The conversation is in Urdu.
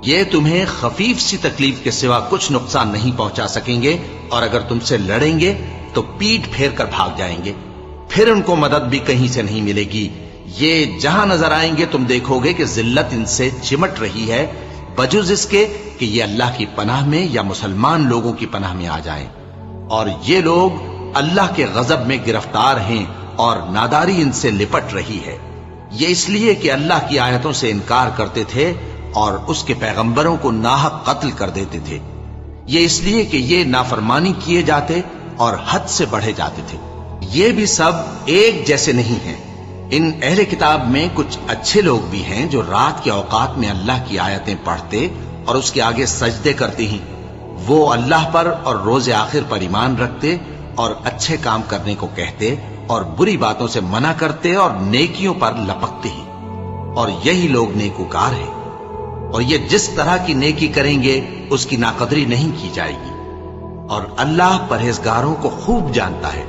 یہ تمہیں خفیف سی تکلیف کے سوا کچھ نقصان نہیں پہنچا سکیں گے، اور اگر تم سے لڑیں گے تو پیٹ پھیر کر بھاگ جائیں گے، پھر ان کو مدد بھی کہیں سے نہیں ملے گی۔ یہ جہاں نظر آئیں گے تم دیکھو گے کہ ذلت ان سے چمٹ رہی ہے، بجز اس کے کہ یہ اللہ کی پناہ میں یا مسلمان لوگوں کی پناہ میں آ جائیں۔ اور یہ لوگ اللہ کے غضب میں گرفتار ہیں اور ناداری ان سے لپٹ رہی ہے۔ یہ اس لیے کہ اللہ کی آیتوں سے انکار کرتے تھے اور اس کے پیغمبروں کو ناحق قتل کر دیتے تھے۔ یہ اس لیے کہ یہ نافرمانی کیے جاتے اور حد سے بڑھے جاتے تھے۔ یہ بھی سب ایک جیسے نہیں ہیں۔ ان اہل کتاب میں کچھ اچھے لوگ بھی ہیں جو رات کے اوقات میں اللہ کی آیتیں پڑھتے اور اس کے آگے سجدے کرتے ہیں۔ وہ اللہ پر اور روز آخر پر ایمان رکھتے اور اچھے کام کرنے کو کہتے اور بری باتوں سے منع کرتے اور نیکیوں پر لپکتے ہیں، اور یہی لوگ نیکوکار ہیں۔ اور یہ جس طرح کی نیکی کریں گے اس کی ناقدری نہیں کی جائے گی، اور اللہ پرہیزگاروں کو خوب جانتا ہے۔